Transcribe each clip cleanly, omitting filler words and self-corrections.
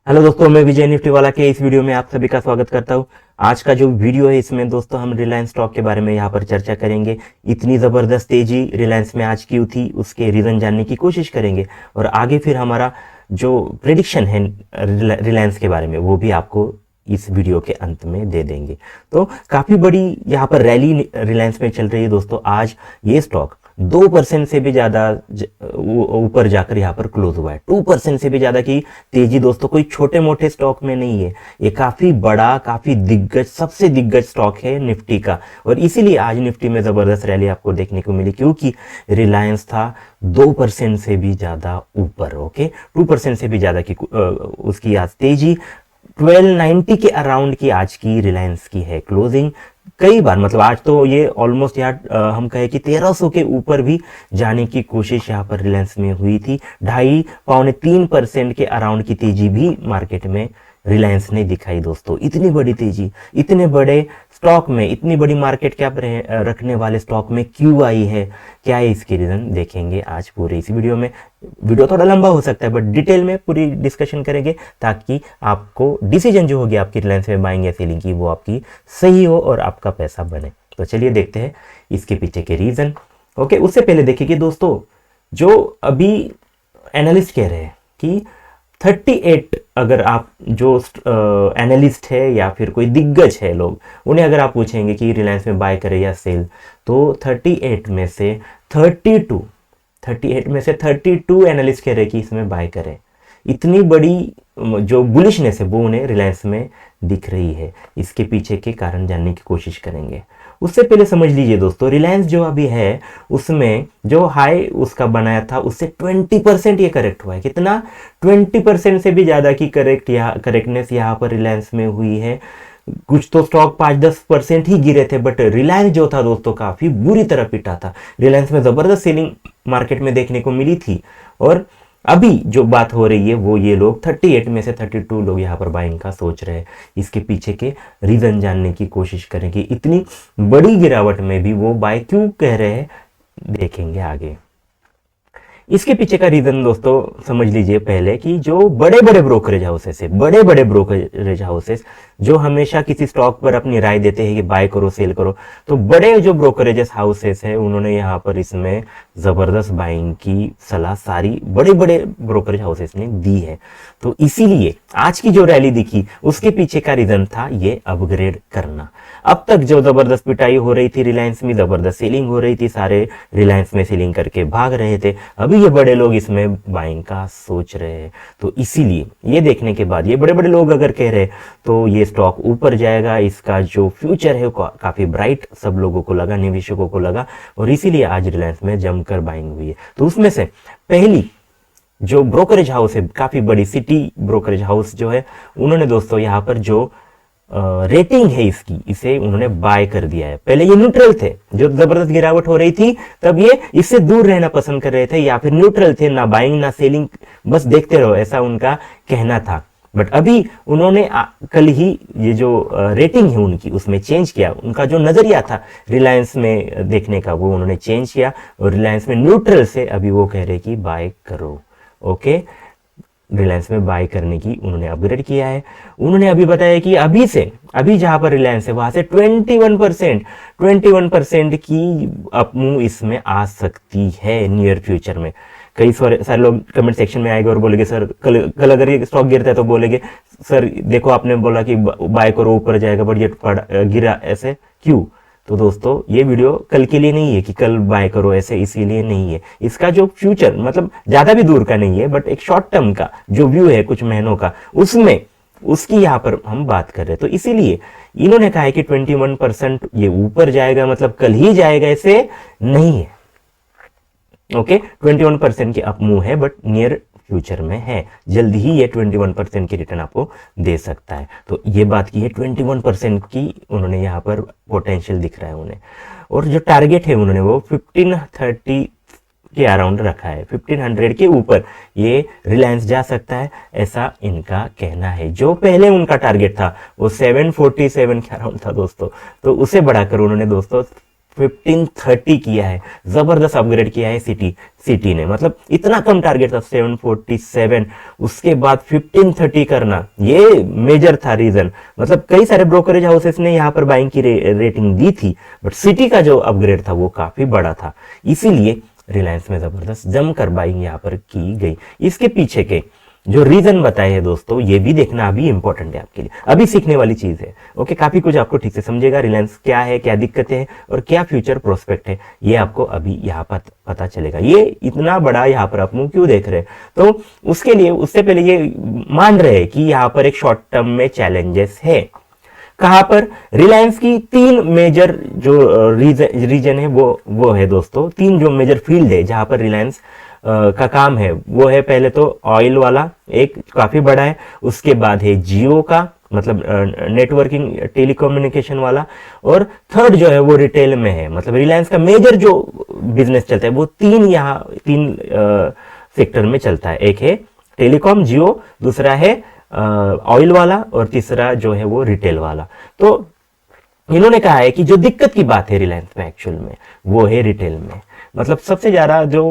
Hello दोस्तों, मैं विजय Nifty वाला के इस वीडियो में आप सभी का स्वागत करता हूं। आज का जो वीडियो है इसमें दोस्तों हम रिलायंस स्टॉक के बारे में यहाँ पर चर्चा करेंगे। इतनी ज़बरदस्त तेजी रिलायंस में आज क्यों थी, उसके रीज़न जानने की कोशिश करेंगे और आगे फिर हमारा जो प्रेडिक्शन है रिलायंस के बारे में वो भी आपको इस वीडियो के अंत में दे देंगे। तो काफ़ी बड़ी यहाँ पर रैली रिलायंस में चल रही है दोस्तों। आज ये स्टॉक 2% से भी ज़्यादा ऊपर जाकर यहाँ पर क्लोज हुआ है। 2% से भी ज़्यादा की तेजी दोस्तों कोई छोटे मोटे स्टॉक में नहीं है, ये काफ़ी बड़ा, काफ़ी दिग्गज, सबसे दिग्गज स्टॉक है निफ्टी का। और इसीलिए आज निफ्टी में ज़बरदस्त रैली आपको देखने को मिली, क्योंकि रिलायंस था 2% से भी ज़्यादा ऊपर। ओके, 2% से भी ज़्यादा की उसकी आज तेजी 1290 के अराउंड की आज की रिलायंस की है क्लोजिंग। कई बार मतलब आज तो ये ऑलमोस्ट यार हम कहे कि 1300 के ऊपर भी जाने की कोशिश यहाँ पर रिलायंस में हुई थी। 2.5-3% के अराउंड की तेजी भी मार्केट में रिलायंस ने दिखाई दोस्तों। इतनी बड़ी तेजी इतने बड़े स्टॉक में, इतनी बड़ी मार्केट कैप रखने वाले स्टॉक में क्यों आई है, क्या है इसके रीजन देखेंगे आज पूरे इस वीडियो में। वीडियो थोड़ा लंबा हो सकता है बट डिटेल में पूरी डिस्कशन करेंगे ताकि आपको डिसीजन जो होगी आपकी रिलायंस में बाइंग या सेलिंग की वो आपकी सही हो और आपका पैसा बने। तो चलिए देखते हैं इसके पीछे के रीजन। ओके, उससे पहले देखिए कि दोस्तों जो अभी एनालिस्ट कह रहे हैं कि 38, अगर आप जो एनालिस्ट है या फिर कोई दिग्गज है लोग, उन्हें अगर आप पूछेंगे कि रिलायंस में बाय करे या सेल, तो 38 में से 32 एनालिस्ट कह रहे हैं कि इसमें बाय करें। इतनी बड़ी जो बुलिशनेस है वो उन्हें रिलायंस में दिख रही है। इसके पीछे के कारण जानने की कोशिश करेंगे। उससे पहले समझ लीजिए दोस्तों, रिलायंस जो अभी है उसमें जो हाई उसका बनाया था उससे 20% ये करेक्ट हुआ है। कितना? 20% से भी ज़्यादा की करेक्टनेस यहाँ पर रिलायंस में हुई है। कुछ तो स्टॉक 5-10% ही गिरे थे बट रिलायंस जो था दोस्तों काफ़ी बुरी तरह पिटा था। रिलायंस में ज़बरदस्त सेलिंग मार्केट में देखने को मिली थी। और अभी जो बात हो रही है वो ये लोग 38 में से 32 लोग यहाँ पर बाइंग का सोच रहे हैं। इसके पीछे के रीजन जानने की कोशिश करेंगे। इतनी बड़ी गिरावट में भी वो बाय क्यों कह रहे हैं देखेंगे आगे। इसके पीछे का रीजन दोस्तों समझ लीजिए पहले कि जो बड़े बड़े ब्रोकरेज हाउसेस है, बड़े बड़े ब्रोकरेज हाउसेस जो हमेशा किसी स्टॉक पर अपनी राय देते हैं कि बाय करो सेल करो, तो बड़े जो ब्रोकरेज हाउसेस है उन्होंने यहाँ पर इसमें जबरदस्त बाइंग की सलाह सारी बड़े बड़े ब्रोकरेज हाउसेस ने दी है। तो इसीलिए आज की जो रैली दिखी उसके पीछे का रीजन था ये अपग्रेड करना। अब तक जो जबरदस्त पिटाई हो रही थी रिलायंस में, जबरदस्त सेलिंग हो रही थी, सारे रिलायंस में सेलिंग करके भाग रहे थे, अभी ये बड़े लोग इसमें बाइंग का सोच रहे हैं। तो इसीलिए ये देखने के बाद ये बड़े बड़े लोग अगर कह रहे तो ये स्टॉक ऊपर जाएगा, इसका जो फ्यूचर है काफी ब्राइट सब लोगों को लगा, निवेशकों को लगा, और इसीलिए आज रिलायंस में जमकर बाइंग हुई है। तो उसमें से पहली जो ब्रोकरेज हाउस है, काफी बड़ी सिटी ब्रोकरेज हाउस जो है, उन्होंने दोस्तों यहाँ पर जो रेटिंग है इसकी, इसे उन्होंने बाय कर दिया है। पहले ये न्यूट्रल थे, जो जबरदस्त गिरावट हो रही थी तब ये इससे दूर रहना पसंद कर रहे थे, या फिर न्यूट्रल थे, ना बाइंग ना सेलिंग, बस देखते रहो, ऐसा उनका कहना था। बट अभी उन्होंने कल ही ये जो रेटिंग है उनकी उसमें चेंज किया। उनका जो नजरिया था रिलायंस में देखने का वो उन्होंने चेंज किया और रिलायंस में न्यूट्रल से अभी वो कह रहे कि बाय करो। ओके, रिलायंस में बाय करने की उन्होंने अपग्रेड किया है। उन्होंने अभी बताया कि अभी जहां पर रिलायंस है वहां से 21% की अपमूव इसमें आ सकती है नियर फ्यूचर में। कई सारे लोग कमेंट सेक्शन में आएंगे और बोलेंगे सर कल अगर ये स्टॉक गिरता है तो बोलेंगे सर देखो आपने बोला कि बाय करो ऊपर जाएगा बट ये गिरा, ऐसे क्यों? तो दोस्तों ये वीडियो कल के लिए नहीं है कि कल बाय करो, ऐसे इसीलिए नहीं है। इसका जो फ्यूचर मतलब ज्यादा भी दूर का नहीं है बट एक शॉर्ट टर्म का जो व्यू है कुछ महीनों का, उसमें उसकी यहाँ पर हम बात कर रहे हैं। तो इसीलिए इन्होंने कहा है कि 21% ये ऊपर जाएगा, मतलब कल ही जाएगा, ऐसे नहीं है। ओके, 21% की अपमूव है बट नियर फ्यूचर में है, जल्दी ही ये 21% की रिटर्न आपको दे सकता है। तो ये बात की है, 21% की उन्होंने यहाँ पर पोटेंशियल दिख रहा है उन्हें। और जो टारगेट है उन्होंने वो 1530 के अराउंड रखा है, 1500 के ऊपर ये रिलायंस जा सकता है, ऐसा इनका कहना है। जो पहले उनका टारगेट था वो 747 के अराउंड था दोस्तों, तो उसे बढ़ाकर उन्होंने दोस्तों 1530 किया है, जबरदस्त अपग्रेड किया है सिटी ने। मतलब इतना कम टारगेट था 747, उसके बाद 1530 करना, ये मेजर था रीजन। मतलब कई सारे ब्रोकरेज हाउसेस ने यहाँ पर बाइंग की रेटिंग दी थी, बट सिटी का जो अपग्रेड था वो काफी बड़ा था, इसीलिए रिलायंस में जबरदस्त जमकर बाइंग यहाँ पर की गई। इसके पीछे के जो रीजन बताए हैं दोस्तों, ये भी देखना अभी इंपॉर्टेंट है आपके लिए, अभी सीखने वाली चीज है। ओके, काफी कुछ आपको ठीक से समझेगा, रिलायंस क्या है, क्या दिक्कतें हैं और क्या फ्यूचर प्रोस्पेक्ट है, ये आपको अभी यहाँ पर पता चलेगा। ये इतना बड़ा यहाँ पर आप मुंह क्यों देख रहे हैं, तो उसके लिए उससे पहले ये मान रहे कि यहाँ पर एक शॉर्ट टर्म में चैलेंजेस है। कहां पर? रिलायंस की 3 मेजर जो रीजन है वो है दोस्तों, 3 जो मेजर फील्ड है जहां पर रिलायंस का काम है वो है, पहले तो ऑयल वाला एक काफी बड़ा है, उसके बाद है जियो का, मतलब नेटवर्किंग टेलीकम्युनिकेशन वाला, और थर्ड जो है वो रिटेल में है। मतलब रिलायंस का मेजर जो बिजनेस चलता है वो 3 सेक्टर में चलता है, एक है टेलीकॉम जियो, दूसरा है ऑयल वाला, और तीसरा जो है वो रिटेल वाला। तो इन्होंने कहा है कि जो दिक्कत की बात है रिलायंस में एक्चुअल में वो है रिटेल में। मतलब सबसे ज्यादा जो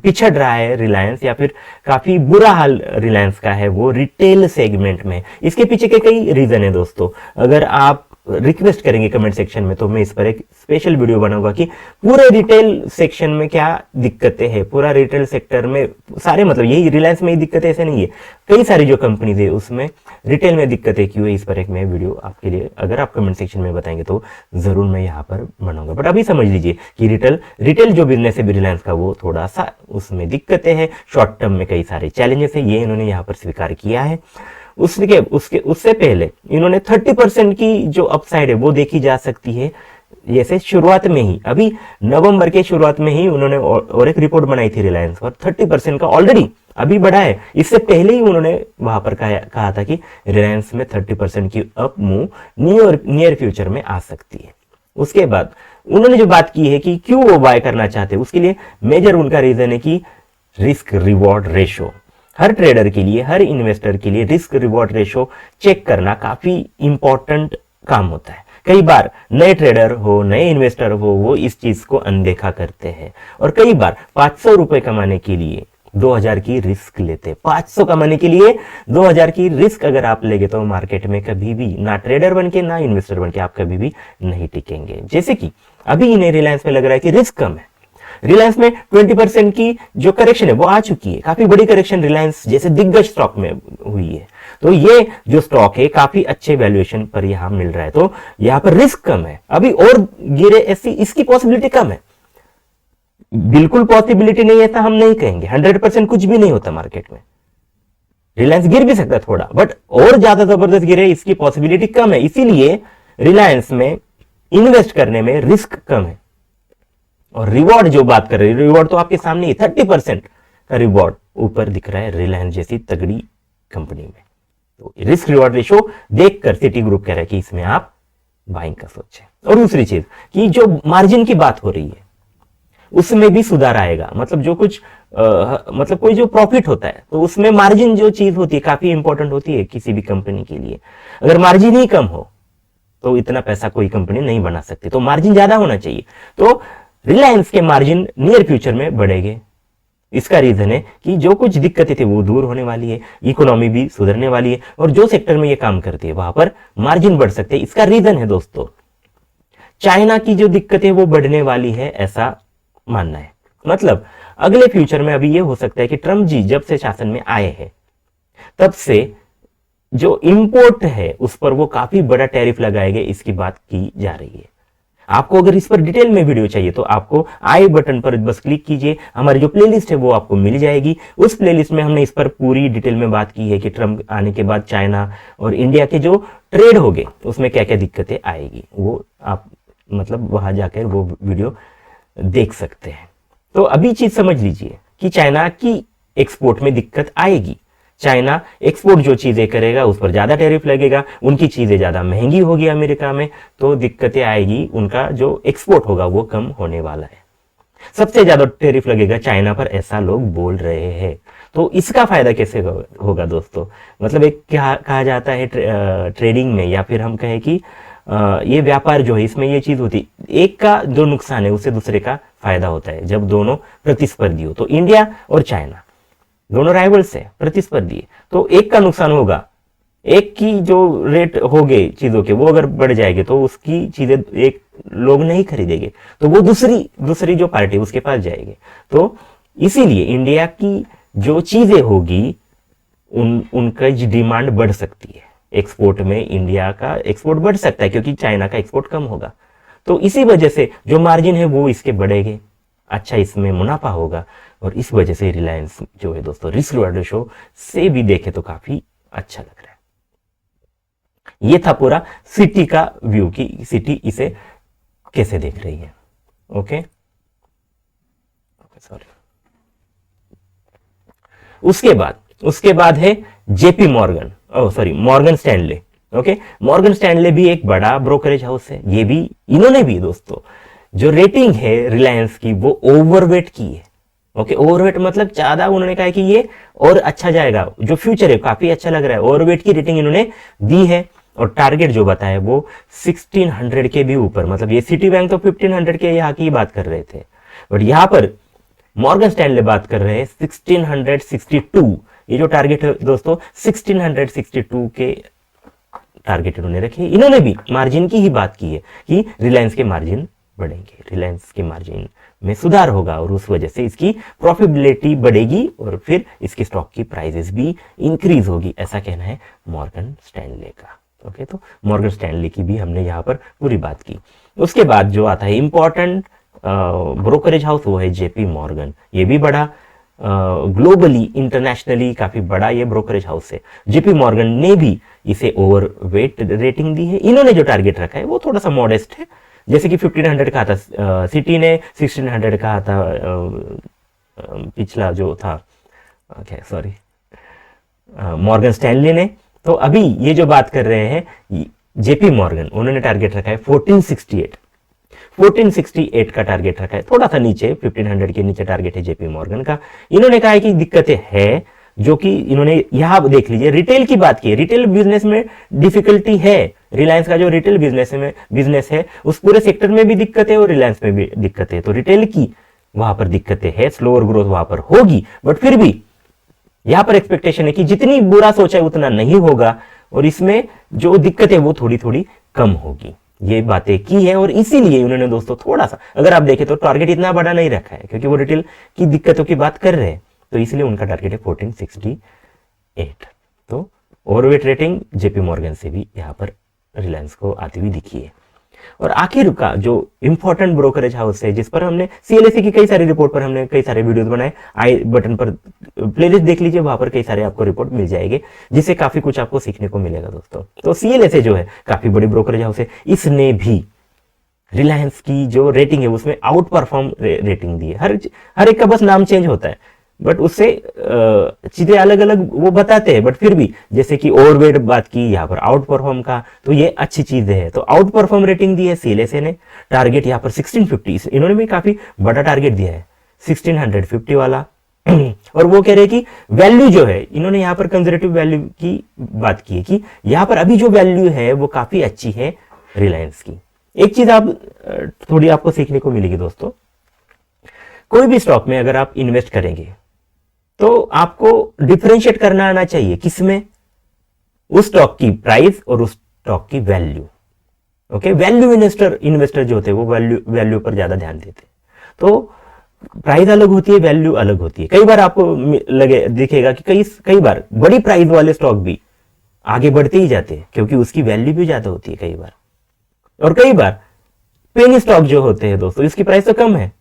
पिछड़ रहा है रिलायंस, या फिर काफी बुरा हाल रिलायंस का है, वो रिटेल सेगमेंट में। इसके पीछे के कई रीजन है दोस्तों, अगर आप रिक्वेस्ट करेंगे कमेंट सेक्शन में तो मैं इस पर एक स्पेशल वीडियो बनाऊंगा कि पूरे रिटेल सेक्शन में क्या दिक्कतें हैं, पूरा रिटेल सेक्टर में सारे, मतलब यही रिलायंस में ही दिक्कतें ऐसे नहीं है, कई सारी जो कंपनीज है उसमें रिटेल में दिक्कतें क्यों है, इस पर एक मैं वीडियो आपके लिए, अगर आप कमेंट सेक्शन में बताएंगे तो जरूर मैं यहाँ पर बनाऊंगा। बट अभी समझ लीजिए कि रिटेल जो बिजनेस है रिलायंस का वो थोड़ा सा उसमें दिक्कतें हैं, शॉर्ट टर्म में कई सारे चैलेंजेस है, ये इन्होंने यहाँ पर स्वीकार किया है। उससे पहले इन्होंने 30% की जो अपसाइड है वो देखी जा सकती है। जैसे शुरुआत में ही, अभी नवंबर के शुरुआत में ही उन्होंने और एक रिपोर्ट बनाई थी रिलायंस पर, 30% का ऑलरेडी अभी बढ़ा है। इससे पहले ही उन्होंने वहां पर कहा था कि रिलायंस में 30% की अप मूव नियर फ्यूचर में आ सकती है। उसके बाद उन्होंने जो बात की है कि क्यों वो बाय करना चाहते हैं, उसके लिए मेजर उनका रीजन है कि रिस्क रिवॉर्ड रेशो। हर ट्रेडर के लिए, हर इन्वेस्टर के लिए रिस्क रिवॉर्ड रेशो चेक करना काफी इंपॉर्टेंट काम होता है। कई बार नए ट्रेडर हो, नए इन्वेस्टर हो, वो इस चीज को अनदेखा करते हैं और कई बार 500 रुपए कमाने के लिए 2000 की रिस्क लेते हैं। 500 कमाने के लिए 2000 की रिस्क अगर आप लेंगे तो मार्केट में कभी भी ना ट्रेडर बनके ना इन्वेस्टर बनके आप कभी भी नहीं टिकेंगे। जैसे कि अभी इन्हें रिलायंस में लग रहा है कि रिस्क कम है, रिलायंस में 20% की जो करेक्शन है वो आ चुकी है, काफी बड़ी करेक्शन रिलायंस जैसे दिग्गज स्टॉक में हुई है, तो ये जो स्टॉक है काफी अच्छे वैल्यूएशन पर यहां मिल रहा है, तो यहां पर रिस्क कम है, अभी और गिरे ऐसी इसकी पॉसिबिलिटी कम है। बिल्कुल पॉसिबिलिटी नहीं है ऐसा हम नहीं कहेंगे, 100% कुछ भी नहीं होता मार्केट में, रिलायंस गिर भी सकता है थोड़ा, बट और ज्यादा जबरदस्त गिरे इसकी पॉसिबिलिटी कम है, इसीलिए रिलायंस में इन्वेस्ट करने में रिस्क कम है। और रिवॉर्ड जो बात कर रहे हैं, रिवॉर्ड तो आपके सामने ही 30% का रिवॉर्ड ऊपर दिख रहा है रिलायंस जैसी तगड़ी कंपनी में। तो रिस्क रिवॉर्ड रेशो देखकर सिटी ग्रुप कह रहा है कि इसमें आप बाइंग का सोचें। और दूसरी चीज कि जो मार्जिन की बात हो रही है उसमें भी सुधार आएगा। मतलब जो कुछ मतलब कोई जो प्रॉफिट होता है तो उसमें मार्जिन जो चीज होती है काफी इंपॉर्टेंट होती है किसी भी कंपनी के लिए। अगर मार्जिन ही कम हो तो इतना पैसा कोई कंपनी नहीं बना सकती, तो मार्जिन ज्यादा होना चाहिए। तो रिलायंस के मार्जिन नियर फ्यूचर में बढ़ेंगे। इसका रीजन है कि जो कुछ दिक्कतें थी वो दूर होने वाली है, इकोनॉमी भी सुधरने वाली है और जो सेक्टर में ये काम करती है वहां पर मार्जिन बढ़ सकते हैं। इसका रीजन है दोस्तों चाइना की जो दिक्कतें वो बढ़ने वाली है, ऐसा मानना है। मतलब अगले फ्यूचर में अभी ये हो सकता है कि ट्रम्प जी जब से शासन में आए हैं तब से जो इंपोर्ट है उस पर वो काफी बड़ा टैरिफ लगाएंगे, इसकी बात की जा रही है। आपको अगर इस पर डिटेल में वीडियो चाहिए तो आपको आई बटन पर बस क्लिक कीजिए, हमारी जो प्लेलिस्ट है वो आपको मिल जाएगी। उस प्लेलिस्ट में हमने इस पर पूरी डिटेल में बात की है कि ट्रम्प आने के बाद चाइना और इंडिया के जो ट्रेड हो गए उसमें क्या क्या दिक्कतें आएगी, वो आप मतलब वहां जाकर वो वीडियो देख सकते हैं। तो अभी चीज समझ लीजिए कि चाइना की एक्सपोर्ट में दिक्कत आएगी। चाइना एक्सपोर्ट जो चीजें करेगा उस पर ज्यादा टैरिफ लगेगा, उनकी चीजें ज्यादा महंगी होगी अमेरिका में, तो दिक्कतें आएगी, उनका जो एक्सपोर्ट होगा वो कम होने वाला है। सबसे ज्यादा टैरिफ लगेगा चाइना पर, ऐसा लोग बोल रहे हैं। तो इसका फायदा कैसे होगा दोस्तों? मतलब एक क्या कहा जाता है ट्रेडिंग में, या फिर हम कहें कि ये व्यापार जो है इसमें ये चीज होती है, एक का जो नुकसान है उससे दूसरे का फायदा होता है जब दोनों प्रतिस्पर्धी हो। तो इंडिया और चाइना दोनों राइवल्स है, प्रतिस्पर्धी है, तो एक का नुकसान होगा, एक की जो रेट हो गए चीजों के वो अगर बढ़ जाएंगे तो उसकी चीजें एक लोग नहीं खरीदेंगे, तो वो दूसरी जो पार्टी उसके पास जाएगी। तो इसीलिए इंडिया की जो चीजें होगी उनका डिमांड बढ़ सकती है, एक्सपोर्ट में इंडिया का एक्सपोर्ट बढ़ सकता है क्योंकि चाइना का एक्सपोर्ट कम होगा। तो इसी वजह से जो मार्जिन है वो इसके बढ़ेंगे, अच्छा इसमें मुनाफा होगा, और इस वजह से रिलायंस जो है दोस्तों रिस्क रिवार्ड रेशो से भी देखे तो काफी अच्छा लग रहा है। ये था पूरा सिटी का व्यू कि सिटी इसे कैसे देख रही है। Okay sorry. उसके बाद है JP Morgan, Morgan Stanley. Okay, Morgan Stanley भी एक बड़ा ब्रोकरेज हाउस है, ये भी इन्होंने भी दोस्तों जो रेटिंग है रिलायंस की वो ओवरवेट की है। ओके, ओवरवेट मतलब ज्यादा उन्होंने कहा है कि ये और अच्छा जाएगा, जो फ्यूचर है काफी अच्छा लग रहा है, ओवरवेट की रेटिंग इन्होंने दी है। और टारगेट जो बताया वो 1600 के भी ऊपर, मतलब ये सिटी बैंक तो 1500 के यहाँ की बात कर रहे थे, बट यहां पर मॉर्गन स्टैनले बात कर रहे हैं 1662। ये जो टारगेट है दोस्तों 1662 के टारगेट इन्होंने रखे। इन्होंने भी मार्जिन की ही बात की है कि रिलायंस के मार्जिन बढ़ेंगे, रिलायंस के मार्जिन में सुधार होगा और उस वजह से इसकी प्रॉफिटेबिलिटी बढ़ेगी और फिर इसकी स्टॉक की प्राइसेस भी इंक्रीज होगी, ऐसा कहना है मॉर्गन स्टैनले का। ओके, तो मॉर्गन स्टैनले की भी हमने यहाँ पर पूरी बात की। उसके बाद जो आता है इंपॉर्टेंट ब्रोकरेज हाउस वो है जेपी मॉर्गन। ये भी बड़ा ग्लोबली इंटरनेशनली काफी बड़ा ये ब्रोकरेज हाउस है। जेपी मॉर्गन ने भी इसे ओवरवेट रेटिंग दी है। इन्होंने जो टारगेट रखा है वो थोड़ा सा मॉडेस्ट है, जैसे कि 1500 कहा था, सिटी ने 1600 कहा था पिछला जो था, सॉरी मॉर्गन स्टैनली ने। तो अभी ये जो बात कर रहे हैं जेपी मॉर्गन, उन्होंने टारगेट रखा है 1468 का टारगेट रखा है, थोड़ा सा नीचे 1500 के नीचे टारगेट है जेपी मॉर्गन का। इन्होंने कहा है कि दिक्कतें है, जो कि इन्होंने यहां देख लीजिए रिटेल की बात की है, रिटेल बिजनेस में डिफिकल्टी है। रिलायंस का जो रिटेल बिजनेस है उस पूरे सेक्टर में भी दिक्कत है और रिलायंस में भी दिक्कत है। तो रिटेल की वहां पर दिक्कतें है, स्लोअर ग्रोथ वहां पर होगी, बट फिर भी यहां पर एक्सपेक्टेशन है कि जितनी बुरा सोचा है उतना नहीं होगा और इसमें जो दिक्कत है वो थोड़ी थोड़ी कम होगी। ये बातें की है और इसीलिए उन्होंने दोस्तों थोड़ा सा, अगर आप देखें तो टारगेट इतना बड़ा नहीं रखा है क्योंकि वो रिटेल की दिक्कतों की बात कर रहे हैं, तो इसलिए उनका टारगेट है 1468। तो ओवरवेट रेटिंग जेपी मॉर्गन से भी यहां पर रिलायंस को आती हुई दिखी है। और आखिर का जो इंपॉर्टेंट ब्रोकरेज हाउस है जिस पर हमने सीएलएसए की कई सारी रिपोर्ट पर हमने कई सारे वीडियोस बनाए, आई बटन पर प्लेलिस्ट देख लीजिए, वहां पर कई सारे आपको रिपोर्ट मिल जाएंगे जिससे काफी कुछ आपको सीखने को मिलेगा दोस्तों। तो सीएलएसए जो है काफी बड़ी ब्रोकरेज हाउस है, इसने भी रिलायंस की जो रेटिंग है उसमें आउट परफॉर्म रेटिंग दी है। हर एक का बस नाम चेंज होता है बट उससे चीजें अलग अलग वो बताते हैं, बट फिर भी जैसे कि ओवरवेट बात की, यहाँ पर आउट परफॉर्म का, तो ये अच्छी चीजें है। तो आउट परफॉर्म रेटिंग दी है सीएलएसए ने, टारगेट यहाँ पर 1650, इन्होंने भी काफी बड़ा टारगेट दिया है 1650 वाला। और वो कह रहे हैं कि वैल्यू जो है, इन्होंने यहाँ पर कंजर्वेटिव वैल्यू की बात की है कि यहाँ पर अभी जो वैल्यू है वो काफी अच्छी है रिलायंस की। एक चीज आप थोड़ी आपको सीखने को मिलेगी दोस्तों, कोई भी स्टॉक में अगर आप इन्वेस्ट करेंगे तो आपको डिफरेंशिएट करना आना चाहिए, किसमें, उस स्टॉक की प्राइस और उस स्टॉक की वैल्यू। ओके, वैल्यू इन्वेस्टर जो होते हैं वो वैल्यू पर ज्यादा ध्यान देते हैं। तो प्राइस अलग होती है, वैल्यू अलग होती है। कई बार आपको दिखेगा कि कई बार बड़ी प्राइस वाले स्टॉक भी आगे बढ़ते ही जाते हैं क्योंकि उसकी वैल्यू भी ज्यादा होती है कई बार। और कई बार पेनी स्टॉक जो होते हैं दोस्तों, इसकी प्राइस तो कम है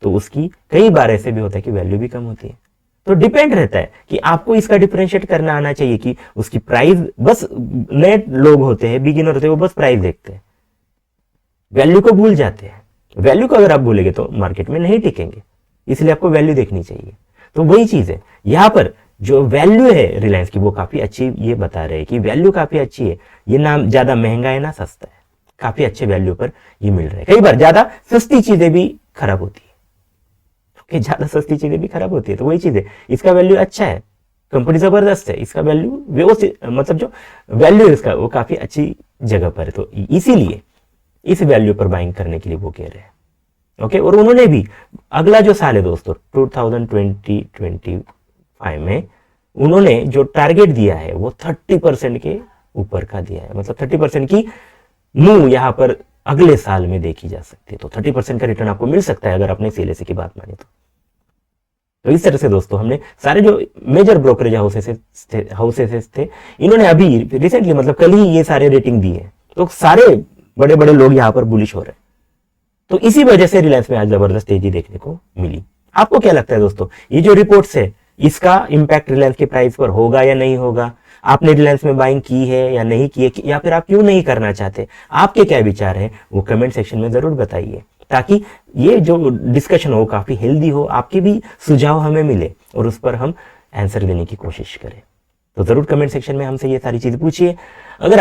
तो उसकी कई बार ऐसे भी होता है कि वैल्यू भी कम होती है। तो डिपेंड रहता है कि आपको इसका डिफरेंशिएट करना आना चाहिए कि उसकी प्राइस, बस नए लोग होते हैं, बिगिनर होते हैं, वो बस प्राइस देखते हैं, वैल्यू को भूल जाते हैं। वैल्यू को अगर आप भूलेंगे तो मार्केट में नहीं टिकेंगे, इसलिए आपको वैल्यू देखनी चाहिए। तो वही चीज है यहां पर, जो वैल्यू है रिलायंस की वो काफी अच्छी, ये बता रहे हैं कि वैल्यू काफी अच्छी है, ये नाम ज्यादा महंगा है ना सस्ता है, काफी अच्छे वैल्यू पर ये मिल रहा है। कई बार ज्यादा सस्ती चीजें भी खराब होती है, ज्यादा सस्ती चीजें भी खराब होती है। तो वही चीज है, इसका वैल्यू अच्छा है, कंपनी जबरदस्त है, इसका वैल्यू व्यवस्थित, मतलब जो वैल्यू है इसका वो काफी अच्छी जगह पर है, तो इसीलिए इस वैल्यू पर बाइंग करने के लिए वो कह रहे हैं। ओके, और उन्होंने भी अगला जो साल है दोस्तों 2020-25 में उन्होंने जो टारगेट दिया है वो 30% के ऊपर का दिया है, मतलब 30% की मूव यहां पर अगले साल में देखी जा सकती है। तो 30% का रिटर्न आपको मिल सकता है अगर आपने सीएलएसए की बात मानी तो इस तरह से दोस्तों हमने सारे जो मेजर ब्रोकरेज हाउसेस थे इन्होंने अभी रिसेंटली मतलब कल ही ये सारे रेटिंग दी है, तो सारे बड़े बड़े लोग यहां पर बुलिश हो रहे हैं। तो इसी वजह से रिलायंस में आज जबरदस्त तेजी देखने को मिली। आपको क्या लगता है दोस्तों, ये जो रिपोर्ट्स है इसका इंपैक्ट रिलायंस के प्राइस पर होगा या नहीं होगा? आपने रिलायंस में बाइंग की है या नहीं की है, या फिर आप क्यों नहीं करना चाहते? आपके क्या विचार हैं वो कमेंट सेक्शन में जरूर बताइए, ताकि ये जो डिस्कशन हो काफी हेल्दी हो, आपके भी सुझाव हमें मिले और उस पर हम आंसर देने की कोशिश करें। तो जरूर कमेंट सेक्शन में हमसे ये सारी चीज पूछिए। अगर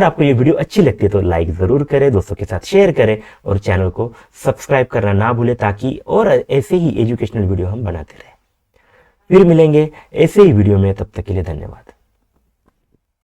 आपको ये वीडियो अच्छी लगती है तो लाइक जरूर करें, दोस्तों के साथ शेयर करें और चैनल को सब्सक्राइब करना ना भूलें, ताकि और ऐसे ही एजुकेशनल वीडियो हम बनाते रहें। फिर मिलेंगे ऐसे ही वीडियो में, तब तक के लिए धन्यवाद।